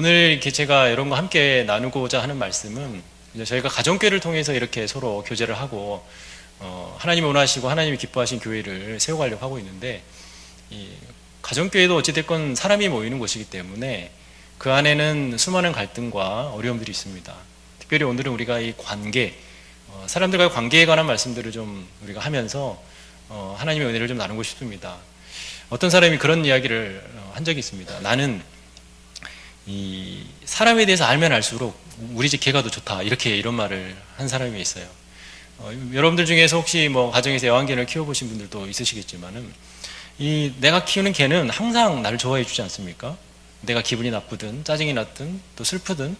오늘 이렇게 제가 여러분과 함께 나누고자 하는 말씀은 이제 저희가 가정교회를 통해서 이렇게 서로 교제를 하고 하나님이 원하시고 하나님이 기뻐하신 교회를 세워가려고 하고 있는데, 이 가정교회도 어찌됐건 사람이 모이는 곳이기 때문에 그 안에는 수많은 갈등과 어려움들이 있습니다. 특별히 오늘은 우리가 이 관계, 사람들과의 관계에 관한 말씀들을 좀 우리가 하면서 하나님의 은혜를 좀 나누고 싶습니다. 어떤 사람이 그런 이야기를 한 적이 있습니다. 나는 이 사람에 대해서 알면 알수록 우리 집 개가 더 좋다, 이런 말을 한 사람이 있어요. 여러분들 중에서 혹시 가정에서 애완견을 키워보신 분들도 있으시겠지만은, 이 내가 키우는 개는 항상 나를 좋아해 주지 않습니까? 내가 기분이 나쁘든 짜증이 났든 또 슬프든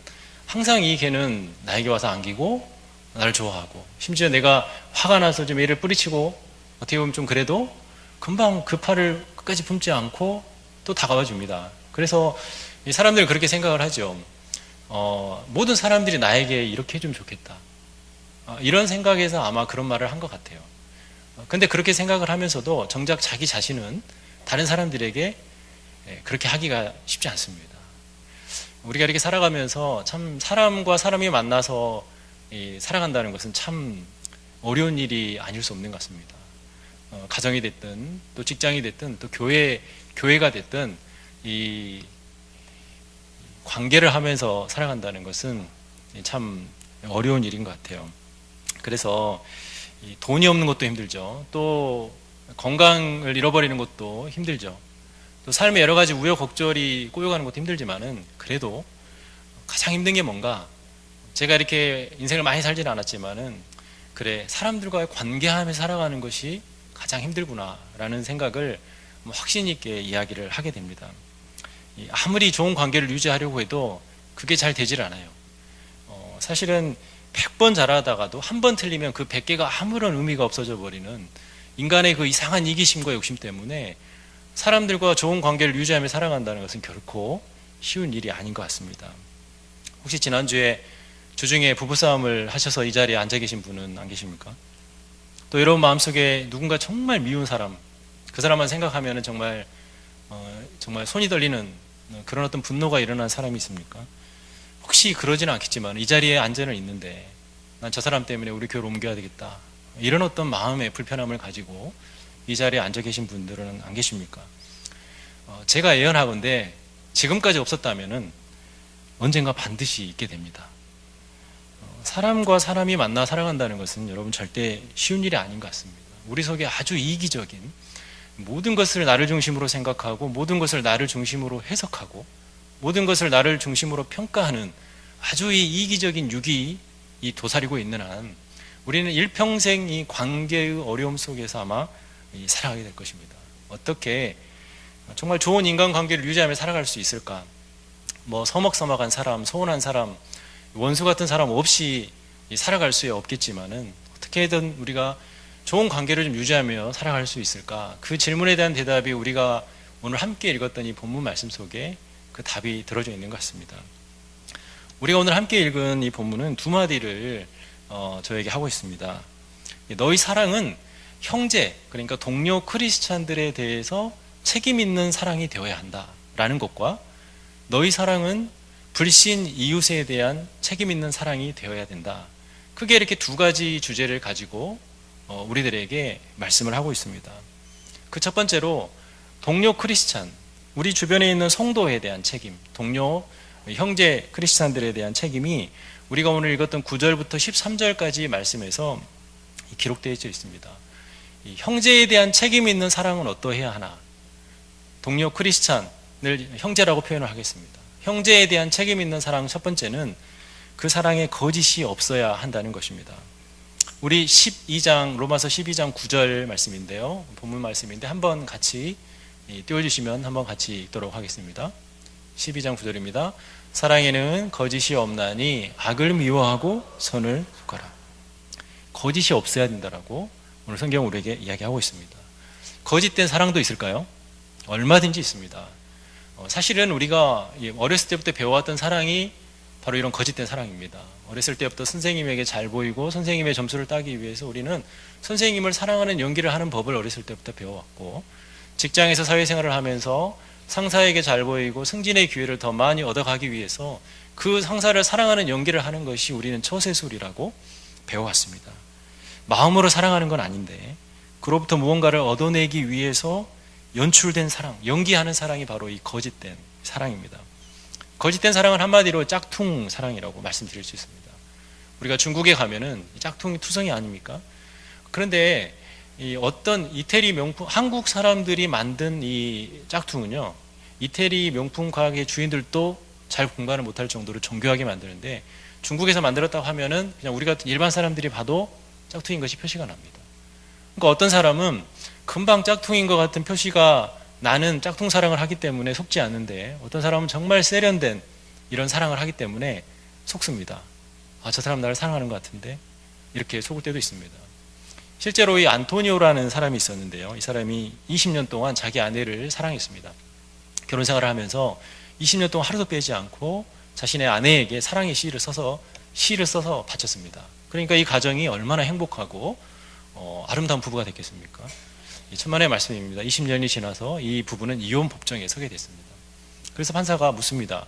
항상 이 개는 나에게 와서 안기고 나를 좋아하고, 심지어 내가 화가 나서 좀 애를 뿌리치고 어떻게 보면 좀 그래도 금방 그 팔을 끝까지 품지 않고 또 다가와 줍니다. 그래서 이 사람들은 그렇게 생각을 하죠. 모든 사람들이 나에게 이렇게 해주면 좋겠다, 이런 생각에서 아마 그런 말을 한 것 같아요. 근데 그렇게 생각을 하면서도 정작 자기 자신은 다른 사람들에게 그렇게 하기가 쉽지 않습니다. 우리가 이렇게 살아가면서 참 사람과 사람이 만나서 살아간다는 것은 참 어려운 일이 아닐 수 없는 것 같습니다. 가정이 됐든 또 직장이 됐든 또 교회가 됐든 이 관계를 하면서 살아간다는 것은 참 어려운 일인 것 같아요. 그래서 돈이 없는 것도 힘들죠. 또 건강을 잃어버리는 것도 힘들죠. 또 삶의 여러 가지 우여곡절이 꼬여가는 것도 힘들지만은, 그래도 가장 힘든 게 뭔가, 제가 이렇게 인생을 많이 살지는 않았지만은 그래, 사람들과의 관계하면서 살아가는 것이 가장 힘들구나라는 생각을 확신 있게 이야기를 하게 됩니다. 아무리 좋은 관계를 유지하려고 해도 그게 잘 되질 않아요. 사실은 100번 잘하다가도 한 번 틀리면 그 100개가 아무런 의미가 없어져 버리는 인간의 그 이상한 이기심과 욕심 때문에 사람들과 좋은 관계를 유지하며 살아간다는 것은 결코 쉬운 일이 아닌 것 같습니다. 혹시 지난주에 주중에 부부싸움을 하셔서 이 자리에 앉아 계신 분은 안 계십니까? 또 여러분 마음속에 누군가 정말 미운 사람, 그 사람만 생각하면 정말 손이 떨리는 그런 어떤 분노가 일어난 사람이 있습니까? 혹시 그러지는 않겠지만 이 자리에 앉아는 있는데, 난 저 사람 때문에 우리 교회로 옮겨야 되겠다, 이런 어떤 마음의 불편함을 가지고 이 자리에 앉아 계신 분들은 안 계십니까? 제가 예언하건대 지금까지 없었다면은 언젠가 반드시 있게 됩니다. 사람과 사람이 만나 살아간다는 것은 여러분 절대 쉬운 일이 아닌 것 같습니다. 우리 속에 아주 이기적인, 모든 것을 나를 중심으로 생각하고 모든 것을 나를 중심으로 해석하고 모든 것을 나를 중심으로 평가하는 아주 이 이기적인 육이 도사리고 있는 한, 우리는 일평생 이 관계의 어려움 속에서 아마 살아가게 될 것입니다. 어떻게 정말 좋은 인간관계를 유지하며 살아갈 수 있을까? 서먹서먹한 사람, 소원한 사람, 원수 같은 사람 없이 살아갈 수 없겠지만은, 어떻게든 우리가 좋은 관계를 좀 유지하며 살아갈 수 있을까? 그 질문에 대한 대답이 우리가 오늘 함께 읽었던 이 본문 말씀 속에 그 답이 들어져 있는 것 같습니다. 우리가 오늘 함께 읽은 이 본문은 두 마디를 저에게 하고 있습니다. 너희 사랑은 형제, 그러니까 동료 크리스찬들에 대해서 책임 있는 사랑이 되어야 한다라는 것과, 너희 사랑은 불신 이웃에 대한 책임 있는 사랑이 되어야 된다. 크게 이렇게 두 가지 주제를 가지고 우리들에게 말씀을 하고 있습니다. 그 첫 번째로 동료 크리스찬, 우리 주변에 있는 성도에 대한 책임, 동료 형제 크리스찬들에 대한 책임이 우리가 오늘 읽었던 9절부터 13절까지 말씀에서 기록되어 있습니다. 이 형제에 대한 책임 있는 사랑은 어떠해야 하나? 동료 크리스찬을 형제라고 표현을 하겠습니다. 형제에 대한 책임 있는 사랑, 첫 번째는 그 사랑에 거짓이 없어야 한다는 것입니다. 우리 12장, 로마서 12장 9절 말씀인데요, 본문 말씀인데 한번 같이 띄워주시면 한번 같이 읽도록 하겠습니다. 12장 9절입니다. 사랑에는 거짓이 없나니 악을 미워하고 선을 굳거라. 거짓이 없어야 된다라고 오늘 성경 우리에게 이야기하고 있습니다. 거짓된 사랑도 있을까요? 얼마든지 있습니다. 사실은 우리가 어렸을 때부터 배워왔던 사랑이 바로 이런 거짓된 사랑입니다. 어렸을 때부터 선생님에게 잘 보이고 선생님의 점수를 따기 위해서 우리는 선생님을 사랑하는 연기를 하는 법을 어렸을 때부터 배워왔고, 직장에서 사회생활을 하면서 상사에게 잘 보이고 승진의 기회를 더 많이 얻어가기 위해서 그 상사를 사랑하는 연기를 하는 것이 우리는 처세술이라고 배워왔습니다. 마음으로 사랑하는 건 아닌데 그로부터 무언가를 얻어내기 위해서 연출된 사랑, 연기하는 사랑이 바로 이 거짓된 사랑입니다. 거짓된 사랑은 한마디로 짝퉁 사랑이라고 말씀드릴 수 있습니다. 우리가 중국에 가면은 짝퉁이 투성이 아닙니까? 그런데 이 어떤 이태리 명품, 한국 사람들이 만든 이 짝퉁은요, 이태리 명품 가게 주인들도 잘 공부를 못할 정도로 정교하게 만드는데 중국에서 만들었다고 하면은 그냥 우리 같은 일반 사람들이 봐도 짝퉁인 것이 표시가 납니다. 그러니까 어떤 사람은 금방 짝퉁인 것 같은 표시가 나는 짝퉁 사랑을 하기 때문에 속지 않는데 어떤 사람은 정말 세련된 이런 사랑을 하기 때문에 속습니다. 아, 저 사람 나를 사랑하는 것 같은데 이렇게 속을 때도 있습니다. 실제로 이 안토니오라는 사람이 있었는데요. 이 사람이 20년 동안 자기 아내를 사랑했습니다. 결혼 생활을 하면서 20년 동안 하루도 빼지 않고 자신의 아내에게 사랑의 시를 써서 바쳤습니다. 그러니까 이 가정이 얼마나 행복하고 아름다운 부부가 됐겠습니까? 천만의 말씀입니다. 20년이 지나서 이 부부는 이혼 법정에 서게 됐습니다. 그래서 판사가 묻습니다.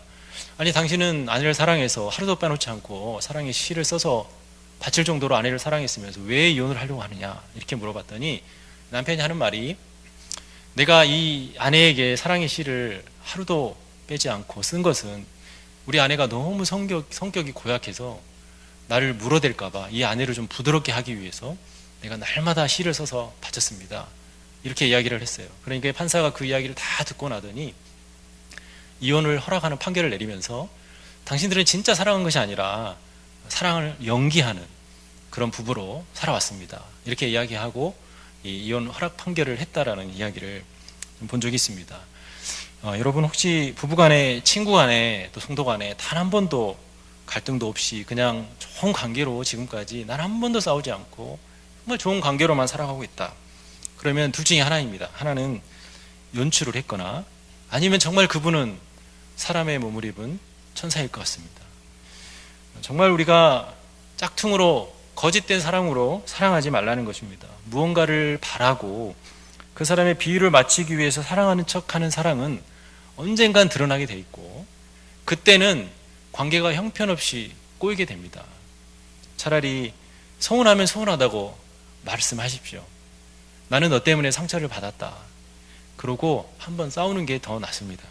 아니, 당신은 아내를 사랑해서 하루도 빼놓지 않고 사랑의 시를 써서 바칠 정도로 아내를 사랑했으면서 왜 이혼을 하려고 하느냐 이렇게 물어봤더니 남편이 하는 말이, 내가 이 아내에게 사랑의 시를 하루도 빼지 않고 쓴 것은 우리 아내가 너무 성격이 고약해서 나를 물어댈까봐 이 아내를 좀 부드럽게 하기 위해서 내가 날마다 시를 써서 바쳤습니다. 이렇게 이야기를 했어요. 그러니까 판사가 그 이야기를 다 듣고 나더니 이혼을 허락하는 판결을 내리면서 당신들은 진짜 사랑한 것이 아니라 사랑을 연기하는 그런 부부로 살아왔습니다. 이렇게 이야기하고 이혼 허락 판결을 했다라는 이야기를 본 적이 있습니다. 여러분 혹시 부부간에, 친구간에, 또 성도간에 단 한 번도 갈등도 없이 그냥 좋은 관계로 지금까지 난 한 번도 싸우지 않고 정말 좋은 관계로만 살아가고 있다. 그러면 둘 중에 하나입니다. 하나는 연출을 했거나 아니면 정말 그분은 사람의 몸을 입은 천사일 것 같습니다. 정말 우리가 짝퉁으로, 거짓된 사랑으로 사랑하지 말라는 것입니다. 무언가를 바라고 그 사람의 비위를 맞추기 위해서 사랑하는 척하는 사랑은 언젠간 드러나게 돼 있고 그때는 관계가 형편없이 꼬이게 됩니다. 차라리 서운하면 서운하다고 말씀하십시오. 나는 너 때문에 상처를 받았다. 그러고 한번 싸우는 게 더 낫습니다.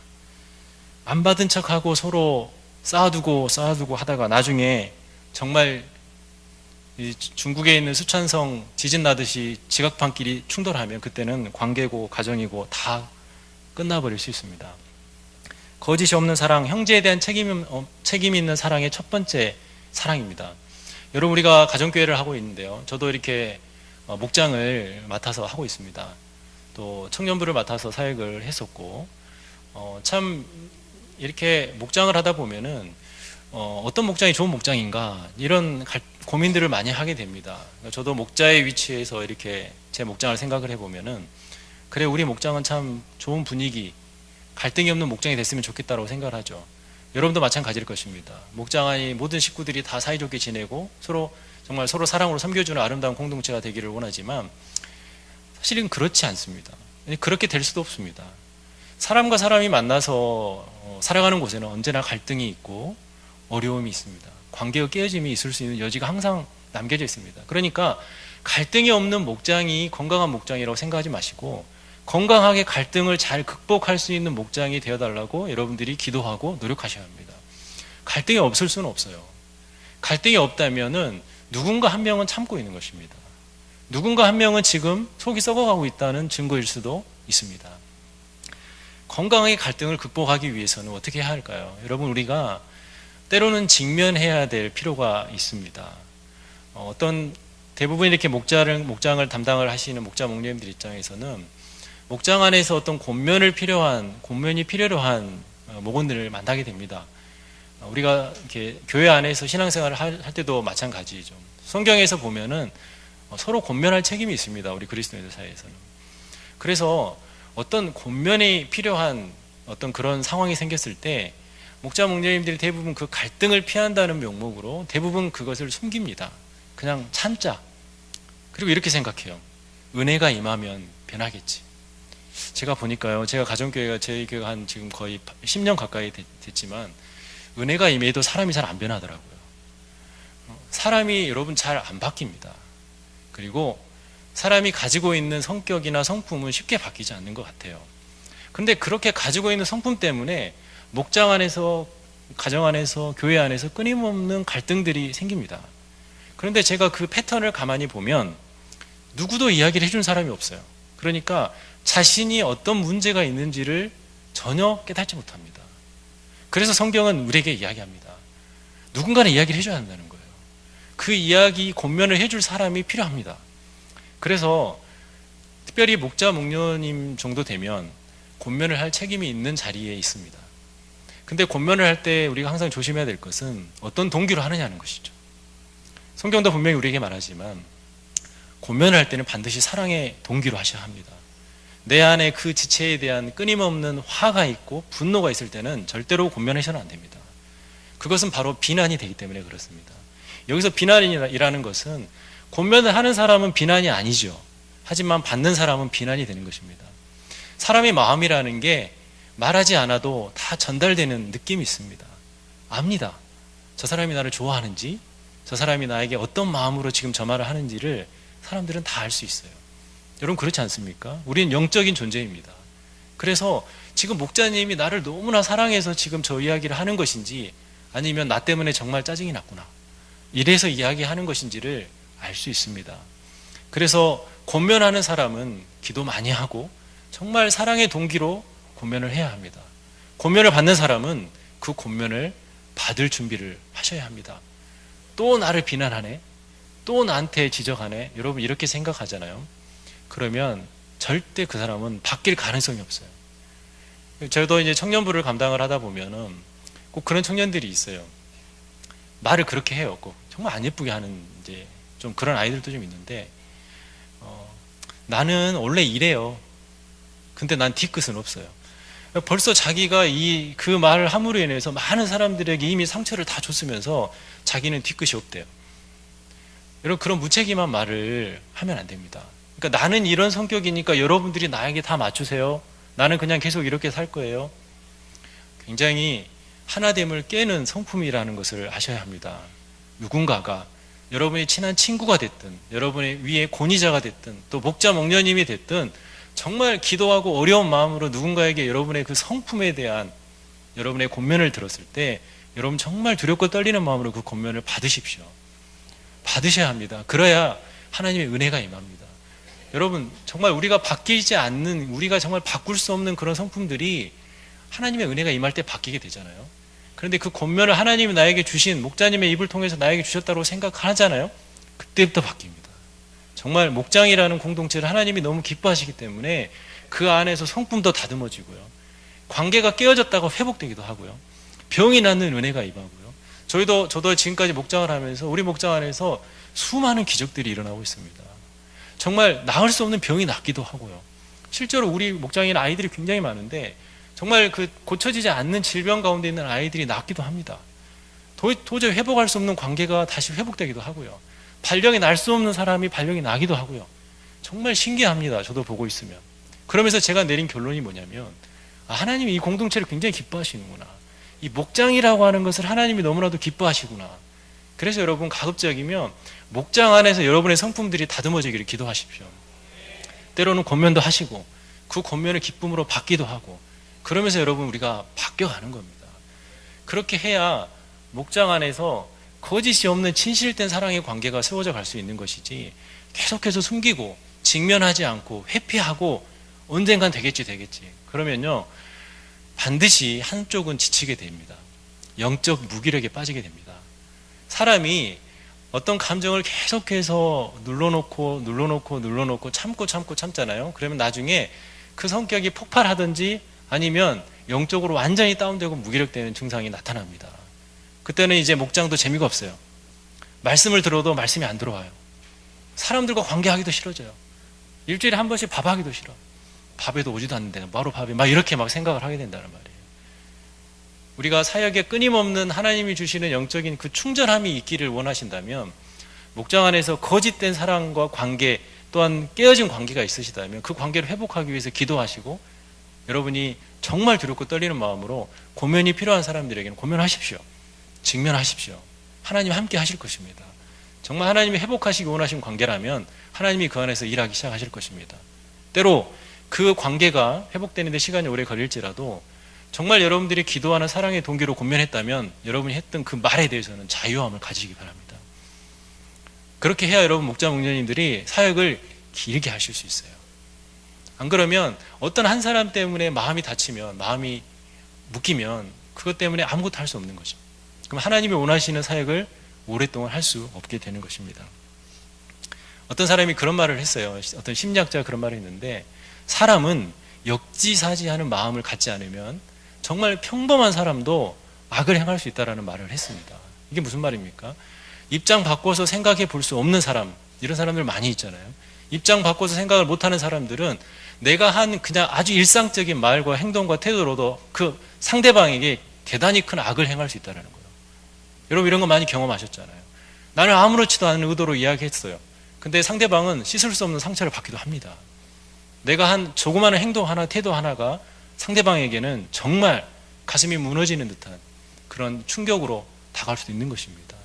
안 받은 척하고 서로 쌓아두고 하다가 나중에 정말 중국에 있는 수천성 지진 나듯이 지각판끼리 충돌하면 그때는 관계고 가정이고 다 끝나버릴 수 있습니다. 거짓이 없는 사랑, 형제에 대한 책임 있는 사랑의 첫 번째 사랑입니다. 여러분, 우리가 가정교회를 하고 있는데요. 저도 이렇게 목장을 맡아서 하고 있습니다. 또 청년부를 맡아서 사역을 했었고, 참 이렇게 목장을 하다 보면은 어떤 목장이 좋은 목장인가 이런 고민들을 많이 하게 됩니다. 저도 목자의 위치에서 이렇게 제 목장을 생각을 해보면은, 그래, 우리 목장은 참 좋은 분위기, 갈등이 없는 목장이 됐으면 좋겠다고 생각을 하죠. 여러분도 마찬가지일 것입니다. 목장 안에 모든 식구들이 다 사이좋게 지내고 정말 서로 사랑으로 섬겨주는 아름다운 공동체가 되기를 원하지만 사실은 그렇지 않습니다. 그렇게 될 수도 없습니다. 사람과 사람이 만나서 살아가는 곳에는 언제나 갈등이 있고 어려움이 있습니다. 관계의 깨어짐이 있을 수 있는 여지가 항상 남겨져 있습니다. 그러니까 갈등이 없는 목장이 건강한 목장이라고 생각하지 마시고 건강하게 갈등을 잘 극복할 수 있는 목장이 되어달라고 여러분들이 기도하고 노력하셔야 합니다. 갈등이 없을 수는 없어요. 갈등이 없다면은 누군가 한 명은 참고 있는 것입니다. 누군가 한 명은 지금 속이 썩어가고 있다는 증거일 수도 있습니다. 건강하게 갈등을 극복하기 위해서는 어떻게 해야 할까요? 여러분, 우리가 때로는 직면해야 될 필요가 있습니다. 대부분 이렇게 목장을 담당을 하시는 목자 목녀님들 입장에서는 목장 안에서 어떤 권면이 필요로 한 목원들을 만나게 됩니다. 우리가 이렇게 교회 안에서 신앙생활을 할 때도 마찬가지죠. 성경에서 보면은 서로 권면할 책임이 있습니다. 우리 그리스도인들 사이에서는. 그래서 어떤 권면이 필요한 어떤 그런 상황이 생겼을 때 목자 목녀님들이 대부분 그 갈등을 피한다는 명목으로 대부분 그것을 숨깁니다. 그냥 참자. 그리고 이렇게 생각해요. 은혜가 임하면 변하겠지. 제가 보니까요, 제가 가정교회가 저희 교회가 한 지금 거의 10년 가까이 됐지만 은혜가 임해도 사람이 잘 안 변하더라고요. 사람이 여러분 잘 안 바뀝니다. 그리고 사람이 가지고 있는 성격이나 성품은 쉽게 바뀌지 않는 것 같아요. 근데 그렇게 가지고 있는 성품 때문에 목장 안에서, 가정 안에서, 교회 안에서 끊임없는 갈등들이 생깁니다. 그런데 제가 그 패턴을 가만히 보면 누구도 이야기를 해준 사람이 없어요. 그러니까 자신이 어떤 문제가 있는지를 전혀 깨닫지 못합니다. 그래서 성경은 우리에게 이야기합니다. 누군가는 이야기를 해줘야 한다는 거예요. 그 이야기 권면을 해줄 사람이 필요합니다. 그래서 특별히 목자 목녀님 정도 되면 권면을 할 책임이 있는 자리에 있습니다. 근데 권면을 할 때 우리가 항상 조심해야 될 것은 어떤 동기로 하느냐는 것이죠. 성경도 분명히 우리에게 말하지만 권면을 할 때는 반드시 사랑의 동기로 하셔야 합니다. 내 안에 그 지체에 대한 끊임없는 화가 있고 분노가 있을 때는 절대로 권면하셔는 안 됩니다. 그것은 바로 비난이 되기 때문에 그렇습니다. 여기서 비난이라는 것은 권면을 하는 사람은 비난이 아니죠. 하지만 받는 사람은 비난이 되는 것입니다. 사람의 마음이라는 게 말하지 않아도 다 전달되는 느낌이 있습니다. 압니다. 저 사람이 나를 좋아하는지, 저 사람이 나에게 어떤 마음으로 지금 저 말을 하는지를 사람들은 다 알 수 있어요. 여러분 그렇지 않습니까? 우리는 영적인 존재입니다. 그래서 지금 목자님이 나를 너무나 사랑해서 지금 저 이야기를 하는 것인지, 아니면 나 때문에 정말 짜증이 났구나, 이래서 이야기하는 것인지를 알 수 있습니다. 그래서 권면하는 사람은 기도 많이 하고 정말 사랑의 동기로 권면을 해야 합니다. 권면을 받는 사람은 그 권면을 받을 준비를 하셔야 합니다. 또 나를 비난하네, 또 나한테 지적하네, 여러분 이렇게 생각하잖아요. 그러면 절대 그 사람은 바뀔 가능성이 없어요. 저도 이제 청년부를 감당을 하다 보면은 꼭 그런 청년들이 있어요. 말을 그렇게 해요. 꼭 정말 안 예쁘게 하는 이제 좀 그런 아이들도 좀 있는데, 나는 원래 이래요. 근데 난 뒤끝은 없어요. 벌써 자기가 그 말을 함으로 인해서 많은 사람들에게 이미 상처를 다 줬으면서 자기는 뒤끝이 없대요. 여러분 그런 무책임한 말을 하면 안 됩니다. 그러니까 나는 이런 성격이니까 여러분들이 나에게 다 맞추세요. 나는 그냥 계속 이렇게 살 거예요. 굉장히 하나됨을 깨는 성품이라는 것을 아셔야 합니다. 누군가가 여러분이 친한 친구가 됐든, 여러분의 위에 권위자가 됐든, 또 목자 목녀님이 됐든, 정말 기도하고 어려운 마음으로 누군가에게 여러분의 그 성품에 대한 여러분의 권면을 들었을 때 여러분 정말 두렵고 떨리는 마음으로 그 권면을 받으십시오. 받으셔야 합니다. 그래야 하나님의 은혜가 임합니다. 여러분 정말 우리가 바뀌지 않는, 우리가 정말 바꿀 수 없는 그런 성품들이 하나님의 은혜가 임할 때 바뀌게 되잖아요. 그런데 그 권면을 하나님이 나에게 주신, 목자님의 입을 통해서 나에게 주셨다고 생각하잖아요. 그때부터 바뀝니다. 정말 목장이라는 공동체를 하나님이 너무 기뻐하시기 때문에 그 안에서 성품도 다듬어지고요, 관계가 깨어졌다가 회복되기도 하고요, 병이 낫는 은혜가 임하고요. 저도 지금까지 목장을 하면서 우리 목장 안에서 수많은 기적들이 일어나고 있습니다. 정말 나을 수 없는 병이 낫기도 하고요. 실제로 우리 목장에는 아이들이 굉장히 많은데 정말 그 고쳐지지 않는 질병 가운데 있는 아이들이 낫기도 합니다. 도저히 회복할 수 없는 관계가 다시 회복되기도 하고요. 발령이 날 수 없는 사람이 발령이 나기도 하고요. 정말 신기합니다. 저도 보고 있으면. 그러면서 제가 내린 결론이 뭐냐면, 하나님이 이 공동체를 굉장히 기뻐하시는구나. 이 목장이라고 하는 것을 하나님이 너무나도 기뻐하시구나. 그래서 여러분 가급적이면 목장 안에서 여러분의 성품들이 다듬어지기를 기도하십시오. 때로는 권면도 하시고 그 권면을 기쁨으로 받기도 하고, 그러면서 여러분 우리가 바뀌어가는 겁니다. 그렇게 해야 목장 안에서 거짓이 없는 진실된 사랑의 관계가 세워져 갈 수 있는 것이지, 계속해서 숨기고 직면하지 않고 회피하고 언젠간 되겠지 그러면요 반드시 한쪽은 지치게 됩니다. 영적 무기력에 빠지게 됩니다. 사람이 어떤 감정을 계속해서 눌러놓고 참잖아요. 그러면 나중에 그 성격이 폭발하든지 아니면 영적으로 완전히 다운되고 무기력되는 증상이 나타납니다. 그때는 이제 목장도 재미가 없어요. 말씀을 들어도 말씀이 안 들어와요. 사람들과 관계하기도 싫어져요. 일주일에 한 번씩 밥하기도 싫어. 밥에도 오지도 않는데 바로 밥에 막 이렇게 막 생각을 하게 된다는 말이에요. 우리가 사역에 끊임없는 하나님이 주시는 영적인 그 충전함이 있기를 원하신다면 목장 안에서 거짓된 사랑과 관계, 또한 깨어진 관계가 있으시다면 그 관계를 회복하기 위해서 기도하시고 여러분이 정말 두렵고 떨리는 마음으로 고면이 필요한 사람들에게는 고면하십시오. 직면하십시오. 하나님 함께 하실 것입니다. 정말 하나님이 회복하시기 원하신 관계라면 하나님이 그 안에서 일하기 시작하실 것입니다. 때로 그 관계가 회복되는 데 시간이 오래 걸릴지라도 정말 여러분들이 기도하는 사랑의 동기로 권면했다면 여러분이 했던 그 말에 대해서는 자유함을 가지기 바랍니다. 그렇게 해야 여러분 목자 목녀님들이 사역을 길게 하실 수 있어요. 안 그러면 어떤 한 사람 때문에 마음이 다치면, 마음이 묶이면 그것 때문에 아무것도 할 수 없는 거죠. 그럼 하나님이 원하시는 사역을 오랫동안 할 수 없게 되는 것입니다. 어떤 사람이 그런 말을 했어요. 어떤 심리학자가 그런 말을 했는데, 사람은 역지사지하는 마음을 갖지 않으면 정말 평범한 사람도 악을 행할 수 있다는 말을 했습니다. 이게 무슨 말입니까? 입장 바꿔서 생각해 볼 수 없는 사람, 이런 사람들 많이 있잖아요. 입장 바꿔서 생각을 못하는 사람들은 내가 한 그냥 아주 일상적인 말과 행동과 태도로도 그 상대방에게 대단히 큰 악을 행할 수 있다는 거예요. 여러분 이런 거 많이 경험하셨잖아요. 나는 아무렇지도 않은 의도로 이야기했어요. 근데 상대방은 씻을 수 없는 상처를 받기도 합니다. 내가 한 조그마한 행동 하나, 태도 하나가 상대방에게는 정말 가슴이 무너지는 듯한 그런 충격으로 다가올 수도 있는 것입니다.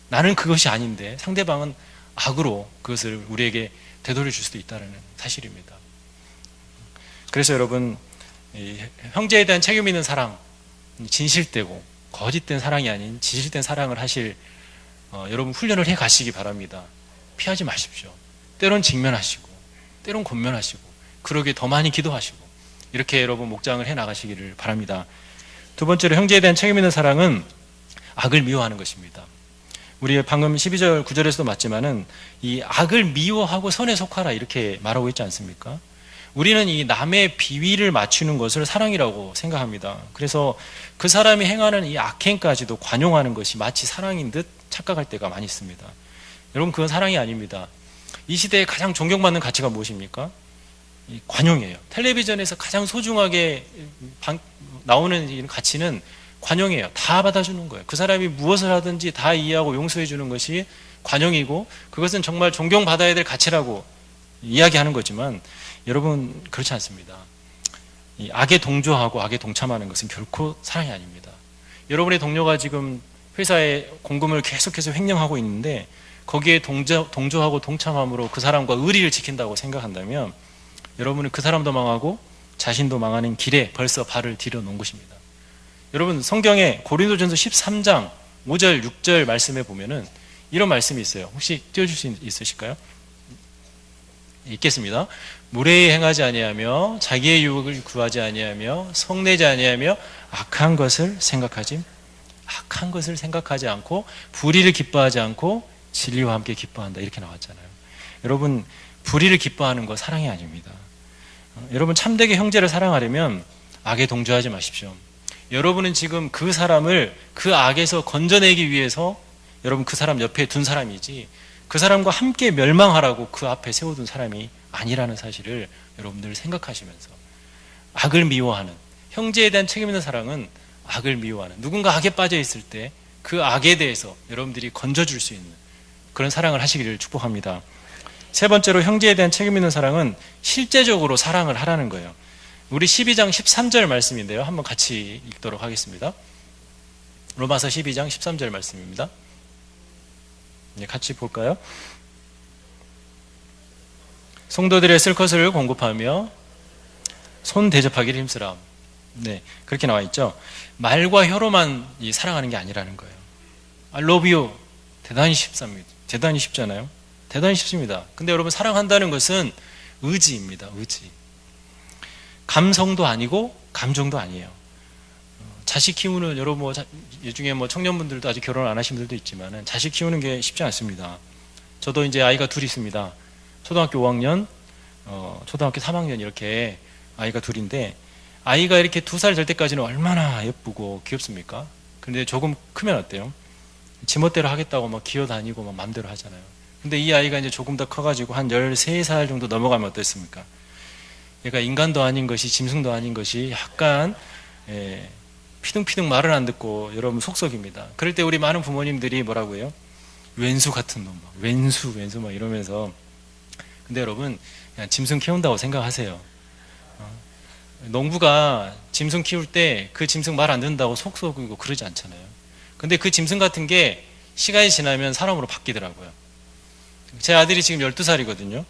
나는 그것이 아닌데 상대방은 악으로 그것을 우리에게 되돌려 줄 수도 있다는 사실입니다. 그래서 여러분, 형제에 대한 책임 있는 사랑, 진실되고 거짓된 사랑이 아닌 진실된 사랑을 하실 여러분 훈련을 해 가시기 바랍니다. 피하지 마십시오. 때론 직면하시고 때론 권면하시고 그러기에 더 많이 기도하시고 이렇게 여러분 목장을 해 나가시기를 바랍니다. 두 번째로 형제에 대한 책임 있는 사랑은 악을 미워하는 것입니다. 우리 방금 12절 9절에서도 맞지만은 이 악을 미워하고 선에 속하라 이렇게 말하고 있지 않습니까? 우리는 이 남의 비위를 맞추는 것을 사랑이라고 생각합니다. 그래서 그 사람이 행하는 이 악행까지도 관용하는 것이 마치 사랑인 듯 착각할 때가 많이 있습니다. 여러분 그건 사랑이 아닙니다. 이 시대에 가장 존경받는 가치가 무엇입니까? 이 관용이에요. 텔레비전에서 가장 소중하게 나오는 가치는 관용이에요. 다 받아주는 거예요. 그 사람이 무엇을 하든지 다 이해하고 용서해 주는 것이 관용이고 그것은 정말 존경받아야 될 가치라고 이야기하는 거지만 여러분 그렇지 않습니다. 이 악에 동조하고 악에 동참하는 것은 결코 사랑이 아닙니다. 여러분의 동료가 지금 회사에 공금을 계속해서 횡령하고 있는데 거기에 동조하고 동참함으로 그 사람과 의리를 지킨다고 생각한다면 여러분은 그 사람도 망하고 자신도 망하는 길에 벌써 발을 디뎌 놓은 것입니다. 여러분 성경에 고린도전서 13장 5절 6절 말씀에 보면은 이런 말씀이 있어요. 혹시 띄워줄 수 있으실까요? 읽겠습니다. 무례히 행하지 아니하며 자기의 유익을 구하지 아니하며 성내지 아니하며 악한 것을 생각하지 않고 불의를 기뻐하지 않고 진리와 함께 기뻐한다 이렇게 나왔잖아요. 여러분 불의를 기뻐하는 거 사랑이 아닙니다. 여러분 참되게 형제를 사랑하려면 악에 동조하지 마십시오. 여러분은 지금 그 사람을 그 악에서 건져내기 위해서 여러분 그 사람 옆에 둔 사람이지 그 사람과 함께 멸망하라고 그 앞에 세워둔 사람이 아니라는 사실을 여러분들 생각하시면서 악을 미워하는 형제에 대한 책임 있는 사랑은 악을 미워하는 누군가 악에 빠져 있을 때 그 악에 대해서 여러분들이 건져줄 수 있는 그런 사랑을 하시기를 축복합니다. 세 번째로 형제에 대한 책임 있는 사랑은 실제적으로 사랑을 하라는 거예요. 우리 12장 13절 말씀인데요. 한번 같이 읽도록 하겠습니다. 로마서 12장 13절 말씀입니다. 같이 볼까요? 성도들의 쓸 것을 공급하며 손 대접하기를 힘쓰라. 네, 그렇게 나와 있죠. 말과 혀로만 사랑하는 게 아니라는 거예요. I love you. 대단히 쉽습니다. 대단히 쉽잖아요. 대단히 쉽습니다. 근데 여러분 사랑한다는 것은 의지입니다. 의지. 감성도 아니고 감정도 아니에요. 자식 키우는 여러분 이 중에 청년분들도 아직 결혼 안 하신 분들도 있지만 자식 키우는 게 쉽지 않습니다. 저도 이제 아이가 둘이 있습니다. 초등학교 5학년, 초등학교 3학년 이렇게 아이가 둘인데 아이가 이렇게 2살 될 때까지는 얼마나 예쁘고 귀엽습니까? 그런데 조금 크면 어때요? 지멋대로 하겠다고 막 기어다니고 막 맘대로 하잖아요. 근데 이 아이가 이제 조금 더 커가지고 한 13살 정도 넘어가면 어떻습니까? 얘가 인간도 아닌 것이 짐승도 아닌 것이 약간 피둥피둥 말을 안 듣고 여러분 속썩입니다. 그럴 때 우리 많은 부모님들이 뭐라고 해요? 왼수 같은 놈, 왼수 막 이러면서 근데 여러분, 그냥 짐승 키운다고 생각하세요. 농부가 짐승 키울 때 그 짐승 말 안 듣는다고 속 썩이고 그러지 않잖아요. 근데 그 짐승 같은 게 시간이 지나면 사람으로 바뀌더라고요. 제 아들이 지금 12살이거든요.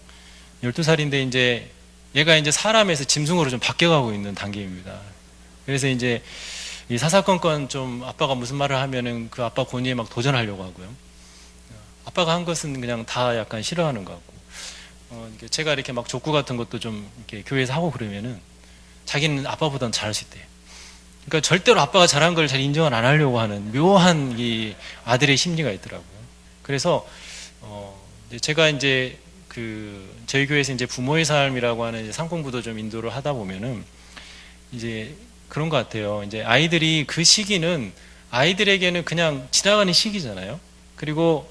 12살인데 이제 얘가 이제 사람에서 짐승으로 좀 바뀌어가고 있는 단계입니다. 그래서 이제 이 사사건건 좀 아빠가 무슨 말을 하면은 그 아빠 권위에 막 도전하려고 하고요. 아빠가 한 것은 그냥 다 약간 싫어하는 것 같고, 제가 이렇게 막 족구 같은 것도 좀 이렇게 교회에서 하고 그러면은 자기는 아빠보다는 잘할 수 있대요. 그러니까 절대로 아빠가 잘한 걸 잘 인정을 안 하려고 하는 묘한 이 아들의 심리가 있더라고요. 그래서 제가 이제 저희 교회에서 이제 부모의 삶이라고 하는 이제 상공부도 좀 인도를 하다 보면은 이제 그런 것 같아요. 이제 아이들이 그 시기는 아이들에게는 그냥 지나가는 시기잖아요. 그리고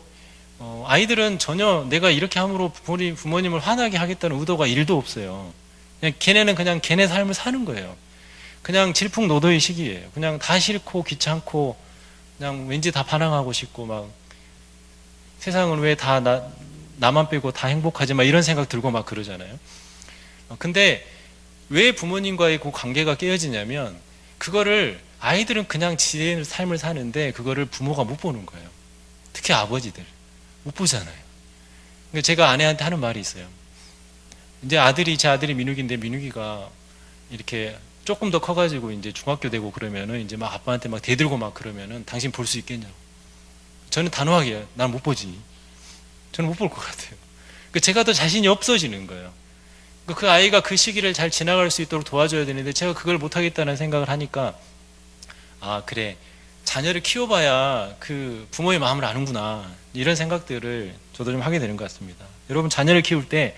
아이들은 전혀 내가 이렇게 함으로 부모님을 화나게 하겠다는 의도가 1도 없어요. 그냥 걔네는 그냥 걔네 삶을 사는 거예요. 그냥 질풍노도의 시기예요. 그냥 다 싫고 귀찮고 그냥 왠지 다 반항하고 싶고 막 세상은 왜 다 나만 빼고 다 행복하지 막 이런 생각 들고 막 그러잖아요. 근데 왜 부모님과의 그 관계가 깨어지냐면 그거를 아이들은 그냥 지의 삶을 사는데 그거를 부모가 못 보는 거예요. 특히 아버지들 못 보잖아요. 그러니까 제가 아내한테 하는 말이 있어요. 이제 제 아들이 민욱인데 민욱이가 이렇게 조금 더 커가지고 이제 중학교 되고 그러면은 이제 막 아빠한테 막 대들고 막 그러면은 당신 볼 수 있겠냐고. 저는 단호하게 난 못 보지. 저는 못 볼 것 같아요. 제가 더 자신이 없어지는 거예요. 그 아이가 그 시기를 잘 지나갈 수 있도록 도와줘야 되는데 제가 그걸 못하겠다는 생각을 하니까 아 그래 자녀를 키워봐야 그 부모의 마음을 아는구나 이런 생각들을 저도 좀 하게 되는 것 같습니다. 여러분 자녀를 키울 때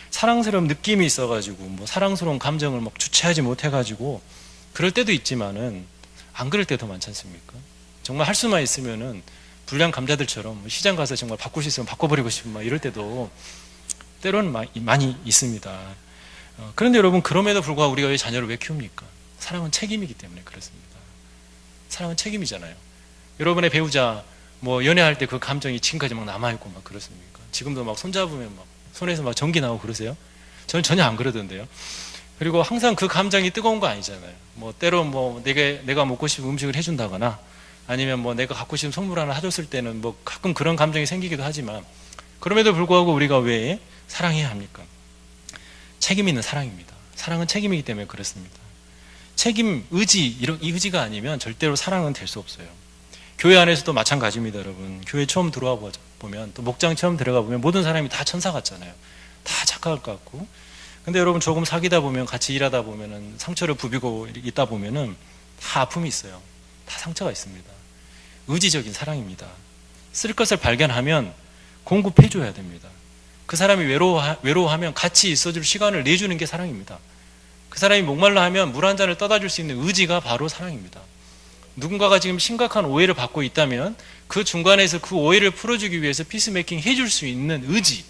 사랑스러운 느낌이 있어가지고 뭐 사랑스러운 감정을 막 주체하지 못해가지고 그럴 때도 있지만은 안 그럴 때도 많지 않습니까? 정말 할 수만 있으면은 불량 감자들처럼 시장 가서 정말 바꿀 수 있으면 바꿔버리고 싶은 막 이럴 때도 때로는 많이 있습니다. 그런데 여러분 그럼에도 불구하고 우리가 자녀를 왜 키웁니까? 사랑은 책임이기 때문에 그렇습니다. 사랑은 책임이잖아요. 여러분의 배우자 뭐 연애할 때 그 감정이 지금까지 막 남아있고 막 그렇습니까? 지금도 막 손잡으면 막 손에서 막 전기 나오고 그러세요? 저는 전혀 안 그러던데요. 그리고 항상 그 감정이 뜨거운 거 아니잖아요. 뭐 때로 뭐 내가 먹고 싶은 음식을 해준다거나 아니면 뭐 내가 갖고 싶은 선물 하나 해줬을 때는 뭐 가끔 그런 감정이 생기기도 하지만 그럼에도 불구하고 우리가 왜 사랑해야 합니까? 책임 있는 사랑입니다. 사랑은 책임이기 때문에 그렇습니다. 책임, 이 의지가 아니면 절대로 사랑은 될 수 없어요. 교회 안에서도 마찬가지입니다, 여러분. 교회 처음 들어와 보면 또 목장 처음 들어가 보면 모든 사람이 다 천사 같잖아요. 다 착할 것 같고. 근데 여러분 조금 사귀다 보면 같이 일하다 보면은 상처를 부비고 있다 보면은 다 아픔이 있어요. 다 상처가 있습니다. 의지적인 사랑입니다. 쓸 것을 발견하면 공급해줘야 됩니다. 그 사람이 외로워하면 같이 있어줄 시간을 내주는 게 사랑입니다. 그 사람이 목말라 하면 물 한 잔을 떠다 줄 수 있는 의지가 바로 사랑입니다. 누군가가 지금 심각한 오해를 받고 있다면 그 중간에서 그 오해를 풀어주기 위해서 피스메이킹 해줄 수 있는 의지,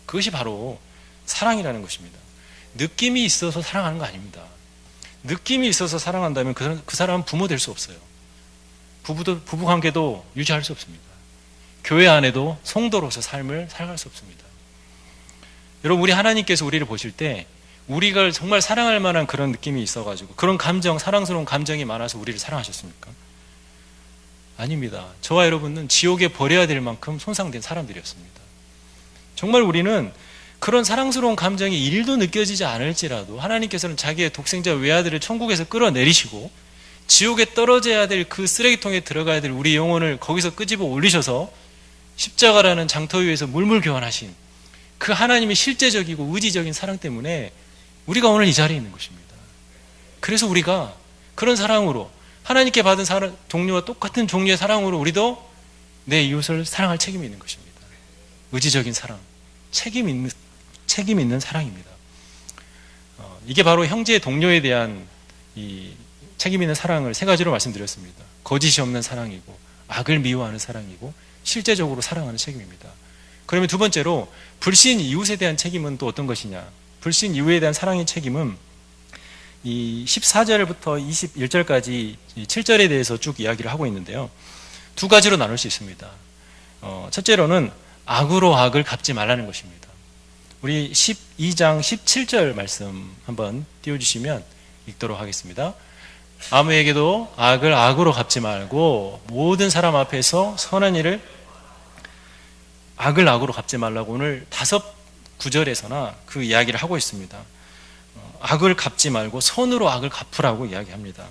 그것이 바로 사랑이라는 것입니다. 느낌이 있어서 사랑하는 거 아닙니다. 느낌이 있어서 사랑한다면 그 사람은 부모 될 수 없어요. 부부관계도 유지할 수 없습니다. 교회 안에도 성도로서 삶을 살아갈 수 없습니다. 여러분 우리 하나님께서 우리를 보실 때 우리가 정말 사랑할 만한 그런 느낌이 있어가지고 그런 감정, 사랑스러운 감정이 많아서 우리를 사랑하셨습니까? 아닙니다. 저와 여러분은 지옥에 버려야 될 만큼 손상된 사람들이었습니다. 정말 우리는 그런 사랑스러운 감정이 1도 느껴지지 않을지라도 하나님께서는 자기의 독생자 외아들을 천국에서 끌어내리시고 지옥에 떨어져야 될 그 쓰레기통에 들어가야 될 우리 영혼을 거기서 끄집어 올리셔서 십자가라는 장터 위에서 물물 교환하신 그 하나님의 실제적이고 의지적인 사랑 때문에 우리가 오늘 이 자리에 있는 것입니다. 그래서 우리가 그런 사랑으로 하나님께 받은 동료와 똑같은 종류의 사랑으로 우리도 내 이웃을 사랑할 책임이 있는 것입니다. 의지적인 사랑, 책임 있는 사랑입니다. 이게 바로 형제 동료에 대한 이 책임 있는 사랑을 세 가지로 말씀드렸습니다. 거짓이 없는 사랑이고 악을 미워하는 사랑이고 실제적으로 사랑하는 책임입니다. 그러면 두 번째로 불신 이웃에 대한 책임은 또 어떤 것이냐? 불신 이웃에 대한 사랑의 책임은 이 14절부터 21절까지 7절에 대해서 쭉 이야기를 하고 있는데요. 두 가지로 나눌 수 있습니다. 첫째로는 악으로 악을 갚지 말라는 것입니다. 우리 12장 17절 말씀 한번 띄워주시면 읽도록 하겠습니다. 아무에게도 악을 악으로 갚지 말고 모든 사람 앞에서 선한 일을 악을 악으로 갚지 말라고 오늘 5구절에서나 그 이야기를 하고 있습니다. 악을 갚지 말고 선으로 악을 갚으라고 이야기합니다.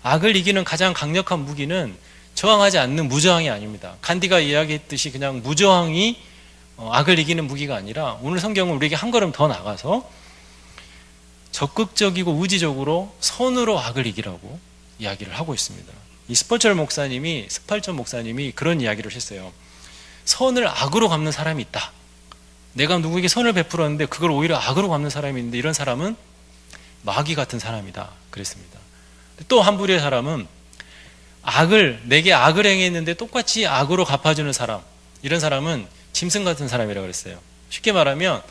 악을 이기는 가장 강력한 무기는 저항하지 않는 무저항이 아닙니다. 간디가 이야기했듯이 그냥 무저항이 악을 이기는 무기가 아니라 오늘 성경은 우리에게 한 걸음 더 나가서 적극적이고 의지적으로 선으로 악을 이기라고 이야기를 하고 있습니다. 이 스펄전 목사님이 그런 이야기를 했어요. 선을 악으로 갚는 사람이 있다. 내가 누구에게 선을 베풀었는데 그걸 오히려 악으로 갚는 사람이 있는데 이런 사람은 마귀 같은 사람이다 그랬습니다. 또 한 부류의 사람은 내게 악을 행했는데 똑같이 악으로 갚아주는 사람, 이런 사람은 짐승 같은 사람이라고 그랬어요. 쉽게 말하면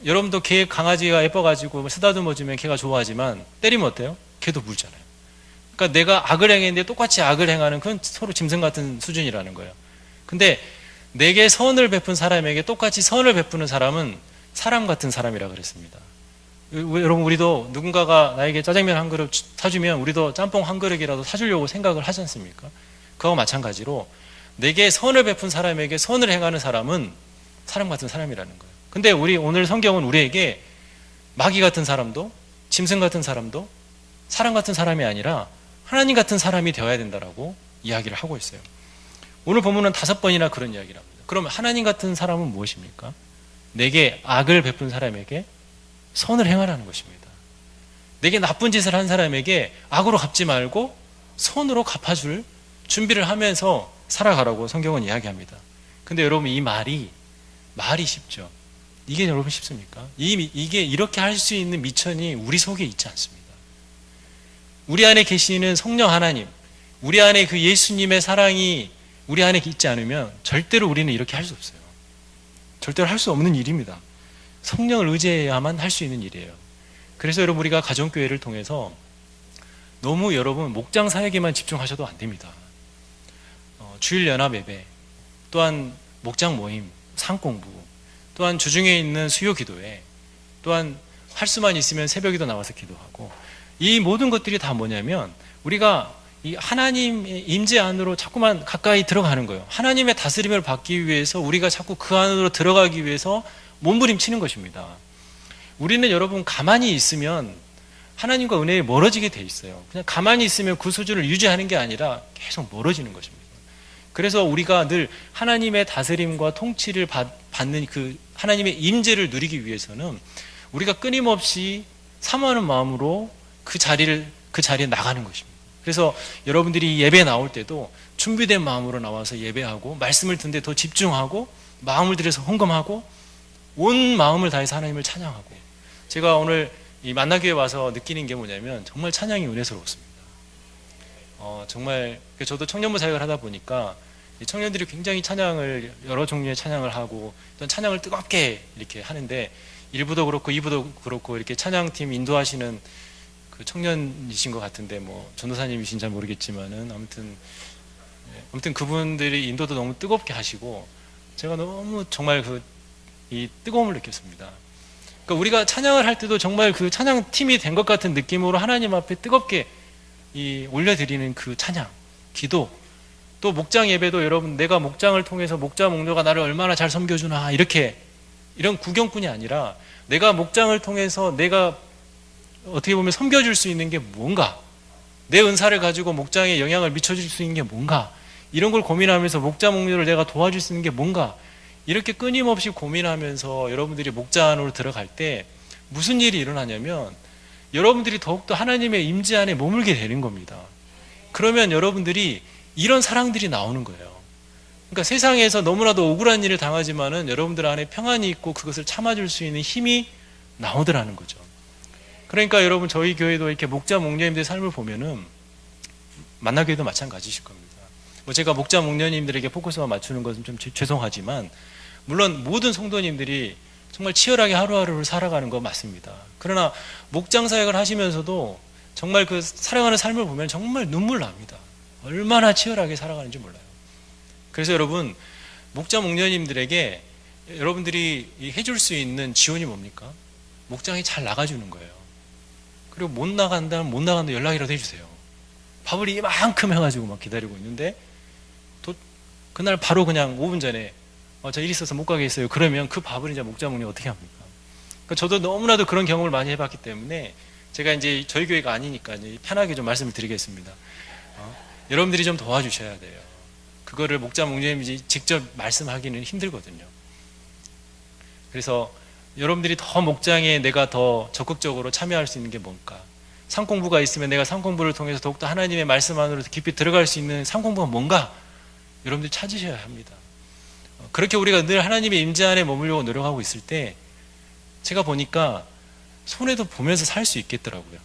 여러분도 개, 강아지가 예뻐가지고 쓰다듬어주면 개가 좋아하지만 때리면 어때요? 개도 물잖아요. 그러니까 내가 악을 행했는데 똑같이 악을 행하는 그건 서로 짐승 같은 수준이라는 거예요. 근데 내게 선을 베푼 사람에게 똑같이 선을 베푸는 사람은 사람 같은 사람이라고 그랬습니다. 여러분, 우리도 누군가가 나에게 짜장면 한 그릇 사주면 우리도 짬뽕 한 그릇이라도 사주려고 생각을 하지 않습니까? 그거와 마찬가지로 내게 선을 베푼 사람에게 선을 행하는 사람은 사람 같은 사람이라는 거예요. 근데 오늘 성경은 우리에게 마귀 같은 사람도 짐승 같은 사람도 사람 같은 사람이 아니라 하나님 같은 사람이 되어야 된다라고 이야기를 하고 있어요. 오늘 본문은 5번이나 그런 이야기를 합니다. 그러면 하나님 같은 사람은 무엇입니까? 내게 악을 베푼 사람에게 선을 행하라는 것입니다. 내게 나쁜 짓을 한 사람에게 악으로 갚지 말고 선으로 갚아줄 준비를 하면서 살아가라고 성경은 이야기합니다. 근데 여러분, 이 말이 쉽죠? 이게 여러분 쉽습니까? 이게 이렇게 할 수 있는 미천이 우리 속에 있지 않습니다. 우리 안에 계시는 성령 하나님, 우리 안에 그 예수님의 사랑이 우리 안에 있지 않으면 절대로 우리는 이렇게 할 수 없어요. 절대로 할 수 없는 일입니다. 성령을 의지해야만 할 수 있는 일이에요. 그래서 여러분, 우리가 가정교회를 통해서 너무 여러분 목장 사역에만 집중하셔도 안 됩니다. 주일 연합 예배, 또한 목장 모임, 상공부, 또한 주중에 있는 수요 기도회, 또한 할 수만 있으면 새벽에도 나와서 기도하고, 이 모든 것들이 다 뭐냐면 우리가 이 하나님의 임재 안으로 자꾸만 가까이 들어가는 거예요. 하나님의 다스림을 받기 위해서 우리가 자꾸 그 안으로 들어가기 위해서 몸부림치는 것입니다. 우리는 여러분 가만히 있으면 하나님과 은혜에 멀어지게 돼 있어요. 그냥 가만히 있으면 그 수준을 유지하는 게 아니라 계속 멀어지는 것입니다. 그래서 우리가 늘 하나님의 다스림과 통치를 받는 그 하나님의 임재를 누리기 위해서는 우리가 끊임없이 사모하는 마음으로 그 자리에 나가는 것입니다. 그래서 여러분들이 예배 나올 때도 준비된 마음으로 나와서 예배하고 말씀을 듣는데 더 집중하고 마음을 들여서 헌금하고 온 마음을 다해서 하나님을 찬양하고, 제가 오늘 이 만나교회 와서 느끼는 게 뭐냐면 정말 찬양이 은혜스러웠습니다. 정말 저도 청년부 사역을 하다 보니까 청년들이 굉장히 찬양을 여러 종류의 찬양을 하고 또 찬양을 뜨겁게 이렇게 하는데, 1부도 그렇고 2부도 그렇고 이렇게 찬양팀 인도하시는 그 청년이신 것 같은데, 뭐 전도사님이신지 잘 모르겠지만은 아무튼 그분들이 인도도 너무 뜨겁게 하시고 제가 너무 정말 이 뜨거움을 느꼈습니다. 그러니까 우리가 찬양을 할 때도 정말 그 찬양 팀이 된 것 같은 느낌으로 하나님 앞에 뜨겁게 올려드리는 그 찬양, 기도, 또 목장 예배도 여러분, 내가 목장을 통해서 목자 목녀가 나를 얼마나 잘 섬겨주나 이런 구경꾼이 아니라 내가 목장을 통해서 내가 어떻게 보면 섬겨줄 수 있는 게 뭔가, 내 은사를 가지고 목장에 영향을 미쳐줄 수 있는 게 뭔가, 이런 걸 고민하면서 목자 목녀를 내가 도와줄 수 있는 게 뭔가, 이렇게 끊임없이 고민하면서 여러분들이 목자 안으로 들어갈 때 무슨 일이 일어나냐면 여러분들이 더욱더 하나님의 임재 안에 머물게 되는 겁니다. 그러면 여러분들이 이런 사랑들이 나오는 거예요. 그러니까 세상에서 너무나도 억울한 일을 당하지만은 여러분들 안에 평안이 있고 그것을 참아줄 수 있는 힘이 나오더라는 거죠. 그러니까 여러분, 저희 교회도 이렇게 목자 목녀님들의 삶을 보면은 만나교회도 마찬가지실 겁니다. 제가 목자 목녀님들에게 포커스만 맞추는 것은 좀 죄송하지만, 물론 모든 성도님들이 정말 치열하게 하루하루를 살아가는 거 맞습니다. 그러나 목장 사역을 하시면서도 정말 그 살아가는 삶을 보면 정말 눈물 납니다. 얼마나 치열하게 살아가는지 몰라요. 그래서 여러분, 목자 목녀님들에게 여러분들이 해줄 수 있는 지원이 뭡니까? 목장이 잘 나가주는 거예요. 그리고 못 나간다면 못 나간다 연락이라도 해주세요. 밥을 이만큼 해가지고 막 기다리고 있는데 그날 바로 그냥 5분 전에 저 일 있어서 못 가겠어요. 그러면 그 밥을 이제 목자문이 어떻게 합니까? 그러니까 저도 너무나도 그런 경험을 많이 해봤기 때문에 제가 이제 저희 교회가 아니니까 이제 편하게 좀 말씀을 드리겠습니다. 여러분들이 좀 도와주셔야 돼요. 그거를 목자 목님이 직접 말씀하기는 힘들거든요. 그래서 여러분들이 더 목장에 내가 더 적극적으로 참여할 수 있는 게 뭔가? 상공부가 있으면 내가 상공부를 통해서 더욱더 하나님의 말씀 안으로 깊이 들어갈 수 있는 상공부가 뭔가? 여러분들이 찾으셔야 합니다. 그렇게 우리가 늘 하나님의 임재 안에 머물려고 노력하고 있을 때 제가 보니까 손해도 보면서 살 수 있겠더라고요.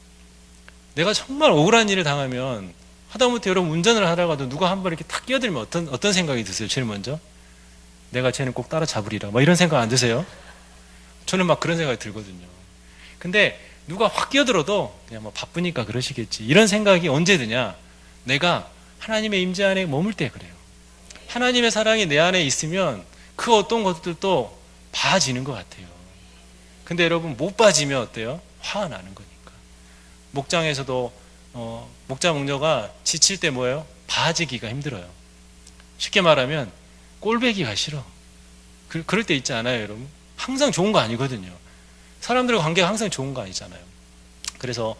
내가 정말 억울한 일을 당하면 하다못해 여러분 운전을 하다가도 누가 한 번 이렇게 탁 끼어들면 어떤 생각이 드세요? 제일 먼저 내가 쟤는 꼭 따라잡으리라 막 이런 생각 안 드세요? 저는 막 그런 생각이 들거든요. 근데 누가 확 끼어들어도 그냥 뭐 바쁘니까 그러시겠지 이런 생각이 언제 드냐? 내가 하나님의 임재 안에 머물 때 그래요. 하나님의 사랑이 내 안에 있으면 그 어떤 것들도 봐지는 것 같아요. 근데 여러분 못 봐지면 어때요? 화가 나는 거니까. 목장에서도 목자 목녀가 지칠 때 뭐예요? 봐지기가 힘들어요. 쉽게 말하면 꼴배기가 싫어. 그럴 때 있지 않아요, 여러분? 항상 좋은 거 아니거든요. 사람들과 관계가 항상 좋은 거 아니잖아요. 그래서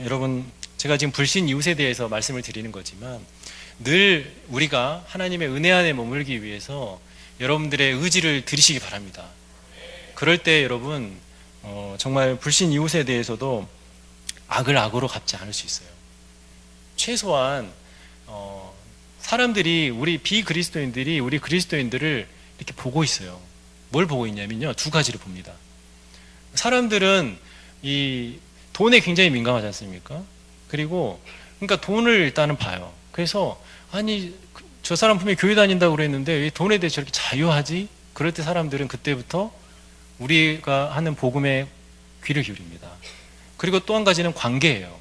여러분 제가 지금 불신 이웃에 대해서 말씀을 드리는 거지만 늘 우리가 하나님의 은혜 안에 머물기 위해서 여러분들의 의지를 들이시기 바랍니다. 그럴 때 여러분 정말 불신 이웃에 대해서도 악을 악으로 갚지 않을 수 있어요. 최소한 사람들이 우리 비그리스도인들이 우리 그리스도인들을 이렇게 보고 있어요. 뭘 보고 있냐면요, 두 가지를 봅니다. 사람들은 이 돈에 굉장히 민감하지 않습니까? 그리고 그러니까 돈을 일단은 봐요. 그래서 아니 저 사람 분명히 교회 다닌다고 그랬는데 왜 돈에 대해서 저렇게 자유하지? 그럴 때 사람들은 그때부터 우리가 하는 복음에 귀를 기울입니다. 그리고 또 한 가지는 관계예요.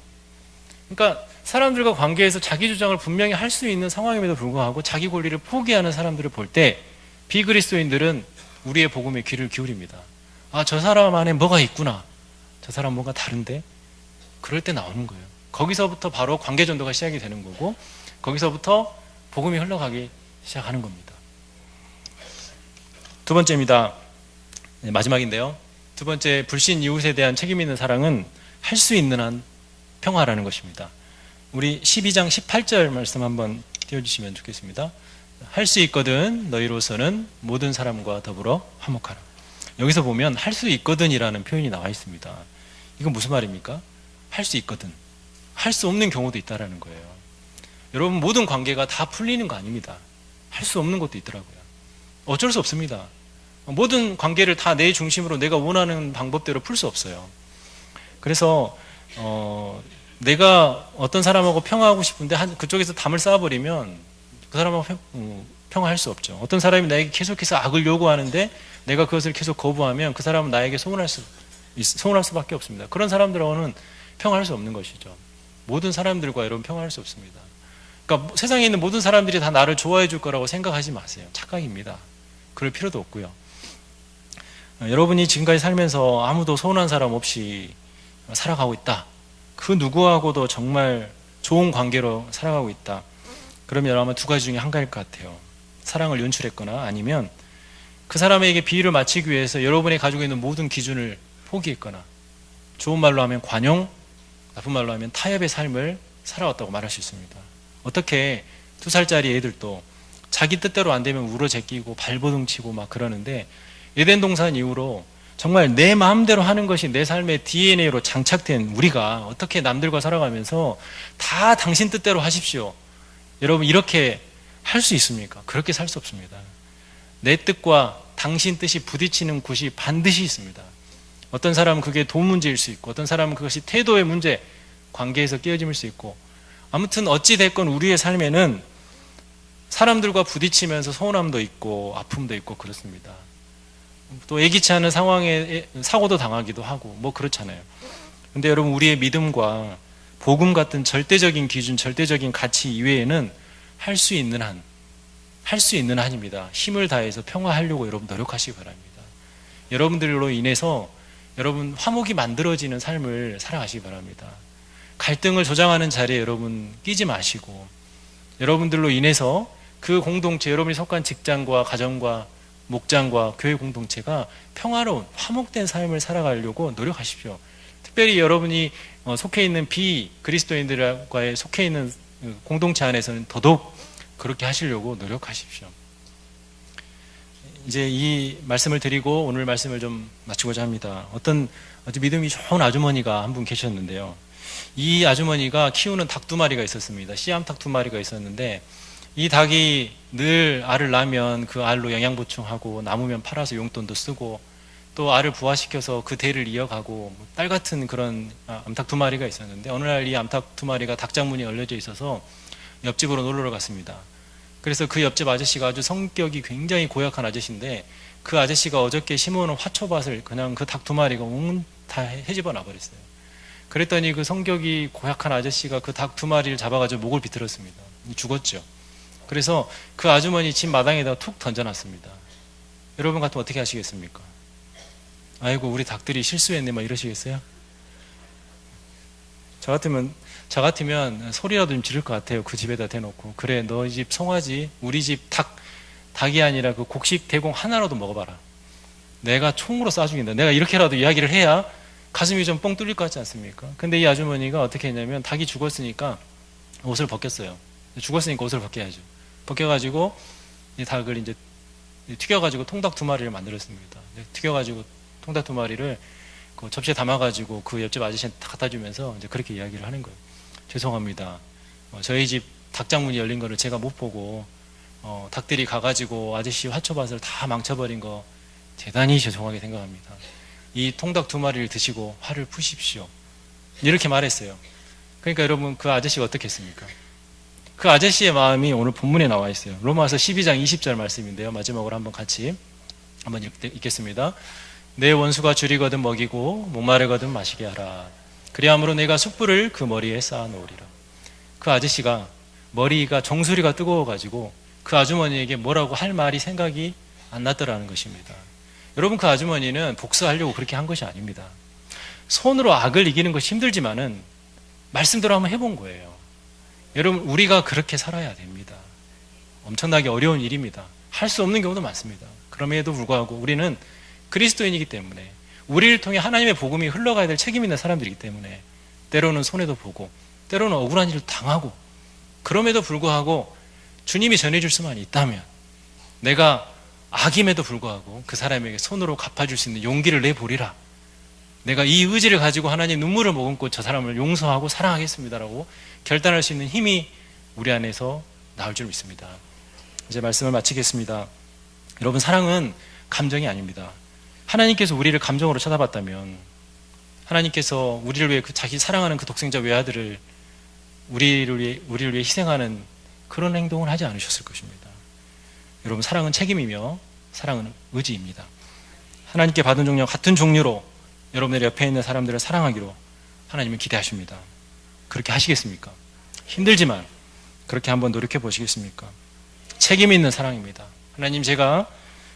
그러니까 사람들과 관계에서 자기 주장을 분명히 할 수 있는 상황임에도 불구하고 자기 권리를 포기하는 사람들을 볼 때 비그리스도인들은 우리의 복음에 귀를 기울입니다. 아, 저 사람 안에 뭐가 있구나. 저 사람 뭔가 다른데? 그럴 때 나오는 거예요. 거기서부터 바로 관계 전도가 시작이 되는 거고 거기서부터 복음이 흘러가기 시작하는 겁니다. 두 번째입니다. 네, 마지막인데요. 두 번째, 불신 이웃에 대한 책임 있는 사랑은 할 수 있는 한 평화라는 것입니다. 우리 12장 18절 말씀 한번 띄워주시면 좋겠습니다. 할 수 있거든 너희로서는 모든 사람과 더불어 화목하라. 여기서 보면 할 수 있거든이라는 표현이 나와 있습니다. 이건 무슨 말입니까? 할 수 있거든. 할 수 없는 경우도 있다라는 거예요. 여러분 모든 관계가 다 풀리는 거 아닙니다. 할 수 없는 것도 있더라고요. 어쩔 수 없습니다. 모든 관계를 다 내 중심으로 내가 원하는 방법대로 풀 수 없어요. 그래서 내가 어떤 사람하고 평화하고 싶은데 그쪽에서 담을 쌓아버리면 그 사람하고 평화할 수 없죠. 어떤 사람이 나에게 계속해서 악을 요구하는데 내가 그것을 계속 거부하면 그 사람은 나에게 서운할 수밖에 없습니다. 그런 사람들하고는 평화할 수 없는 것이죠. 모든 사람들과 여러분 평화할 수 없습니다. 그러니까 세상에 있는 모든 사람들이 다 나를 좋아해 줄 거라고 생각하지 마세요. 착각입니다. 그럴 필요도 없고요. 여러분이 지금까지 살면서 아무도 서운한 사람 없이 살아가고 있다. 그 누구하고도 정말 좋은 관계로 살아가고 있다. 그러면 아마 두 가지 중에 한 가지일 것 같아요. 사랑을 연출했거나 아니면 그 사람에게 비위를 맞추기 위해서 여러분이 가지고 있는 모든 기준을 포기했거나 좋은 말로 하면 관용, 나쁜 말로 하면 타협의 삶을 살아왔다고 말할 수 있습니다. 어떻게 2살짜리 애들도 자기 뜻대로 안 되면 울어 제끼고 발버둥 치고 막 그러는데 에덴 동산 이후로 정말 내 마음대로 하는 것이 내 삶의 DNA로 장착된 우리가 어떻게 남들과 살아가면서 다 당신 뜻대로 하십시오. 여러분 이렇게 할 수 있습니까? 그렇게 살 수 없습니다. 내 뜻과 당신 뜻이 부딪히는 곳이 반드시 있습니다. 어떤 사람은 그게 돈 문제일 수 있고 어떤 사람은 그것이 태도의 문제, 관계에서 깨어짐일 수 있고 아무튼 어찌 됐건 우리의 삶에는 사람들과 부딪히면서 서운함도 있고 아픔도 있고 그렇습니다. 또 예기치 않은 상황에 사고도 당하기도 하고 뭐 그렇잖아요. 근데 여러분 우리의 믿음과 복음 같은 절대적인 기준, 절대적인 가치 이외에는 할 수 있는 한 할 수 있는 한입니다. 힘을 다해서 평화하려고 여러분 노력하시기 바랍니다. 여러분들로 인해서 여러분 화목이 만들어지는 삶을 살아가시기 바랍니다. 갈등을 조장하는 자리에 여러분 끼지 마시고, 여러분들로 인해서 그 공동체, 여러분이 속한 직장과 가정과 목장과 교회 공동체가 평화로운 화목된 삶을 살아가려고 노력하십시오. 특별히 여러분이 속해 있는 비그리스도인들과의 속해 있는 공동체 안에서는 더더욱 그렇게 하시려고 노력하십시오. 이제 이 말씀을 드리고 오늘 말씀을 좀 마치고자 합니다. 어떤 아주 믿음이 좋은 아주머니가 한 분 계셨는데요. 이 아주머니가 키우는 닭 2마리가 있었습니다. 씨암탉 2마리가 있었는데, 이 닭이 늘 알을 낳으면 그 알로 영양 보충하고 남으면 팔아서 용돈도 쓰고, 또 알을 부화시켜서 그 대를 이어가고, 딸 같은 그런 암탉 2마리가 있었는데, 어느 날 이 암탉 2마리가 닭장문이 열려져 있어서 옆집으로 놀러 갔습니다. 그래서 그 옆집 아저씨가 아주 성격이 굉장히 고약한 아저씨인데, 그 아저씨가 어저께 심어놓은 화초밭을 그냥 그 닭 2마리가 온 다 헤집어 놔버렸어요. 그랬더니 그 성격이 고약한 아저씨가 그 닭 2마리를 잡아가지고 목을 비틀었습니다. 죽었죠. 그래서 그 아주머니 집 마당에다가 툭 던져놨습니다. 여러분 같으면 어떻게 하시겠습니까? 아이고 우리 닭들이 실수했네 막 이러시겠어요? 저 같으면 소리라도 좀 지를 것 같아요. 그 집에다 대놓고, 그래 너 집 송아지 우리 집 닭이 아니라 그 곡식 대공 하나라도 먹어봐라. 내가 총으로 쏴 죽인다. 내가 이렇게라도 이야기를 해야 가슴이 좀 뻥 뚫릴 것 같지 않습니까? 근데 이 아주머니가 어떻게 했냐면, 닭이 죽었으니까 옷을 벗겼어요. 죽었으니까 옷을 벗겨야죠. 벗겨가지고 이 닭을 이제 튀겨가지고 통닭 2마리를 만들었습니다. 튀겨가지고 통닭 2마리를 그 접시에 담아가지고 그 옆집 아저씨한테 갖다 주면서 이제 그렇게 이야기를 하는 거예요. 죄송합니다. 저희 집 닭장문이 열린 거를 제가 못 보고 닭들이 가가지고 아저씨 화초밭을 다 망쳐버린 거 대단히 죄송하게 생각합니다. 이 통닭 2마리를 드시고 화를 푸십시오. 이렇게 말했어요. 그러니까 여러분 그 아저씨가 어떻게 했습니까? 그 아저씨의 마음이 오늘 본문에 나와 있어요. 로마서 12장 20절 말씀인데요. 마지막으로 한번 같이 한번 읽겠습니다. 내 원수가 줄이거든 먹이고 목마르거든 마시게 하라. 그리함으로 내가 숯불을 그 머리에 쌓아 놓으리라. 그 아저씨가 머리가 정수리가 뜨거워가지고 그 아주머니에게 뭐라고 할 말이 생각이 안 났더라는 것입니다. 여러분 그 아주머니는 복수하려고 그렇게 한 것이 아닙니다. 손으로 악을 이기는 것이 힘들지만은 말씀대로 한번 해본 거예요. 여러분 우리가 그렇게 살아야 됩니다. 엄청나게 어려운 일입니다. 할 수 없는 경우도 많습니다. 그럼에도 불구하고 우리는 그리스도인이기 때문에, 우리를 통해 하나님의 복음이 흘러가야 될 책임 있는 사람들이기 때문에 때로는 손해도 보고 때로는 억울한 일도 당하고, 그럼에도 불구하고 주님이 전해줄 수만 있다면 내가 악임에도 불구하고 그 사람에게 손으로 갚아줄 수 있는 용기를 내보리라. 내가 이 의지를 가지고 하나님 눈물을 머금고 저 사람을 용서하고 사랑하겠습니다라고 결단할 수 있는 힘이 우리 안에서 나올 줄 믿습니다. 이제 말씀을 마치겠습니다. 여러분 사랑은 감정이 아닙니다. 하나님께서 우리를 감정으로 쳐다봤다면, 하나님께서 우리를 위해 자기 사랑하는 그 독생자 외아들을 우리를 위해 희생하는 그런 행동을 하지 않으셨을 것입니다. 여러분 사랑은 책임이며 사랑은 의지입니다. 하나님께 받은 종류와 같은 종류로 여러분들 옆에 있는 사람들을 사랑하기로 하나님은 기대하십니다. 그렇게 하시겠습니까? 힘들지만 그렇게 한번 노력해 보시겠습니까? 책임 있는 사랑입니다. 하나님 제가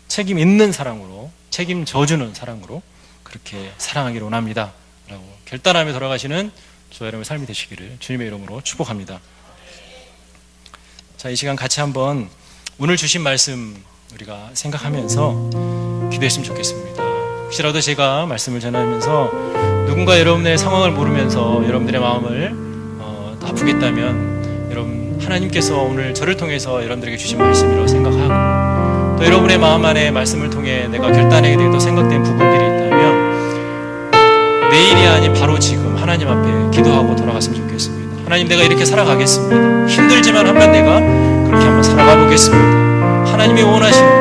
책임 있는 사랑으로, 책임져주는 사랑으로 그렇게 사랑하기를 원합니다 라고 결단하며 돌아가시는 저와 여러분의 삶이 되시기를 주님의 이름으로 축복합니다. 자, 이 시간 같이 한번 오늘 주신 말씀 우리가 생각하면서 기도했으면 좋겠습니다. 혹시라도 제가 말씀을 전하면서 누군가 여러분의 상황을 모르면서 여러분들의 마음을 아프겠다면, 여러분 하나님께서 오늘 저를 통해서 여러분들에게 주신 말씀이라고 생각하고, 또 여러분의 마음 안에 말씀을 통해 내가 결단하게 되고 생각된 부분들이 있다면 내일이 아닌 바로 지금 하나님 앞에 기도하고 돌아갔으면 좋겠습니다. 하나님 내가 이렇게 살아가겠습니다. 힘들지만 한번 내가 그렇게 한번 살아가 보겠습니다. 하나님이 원하시는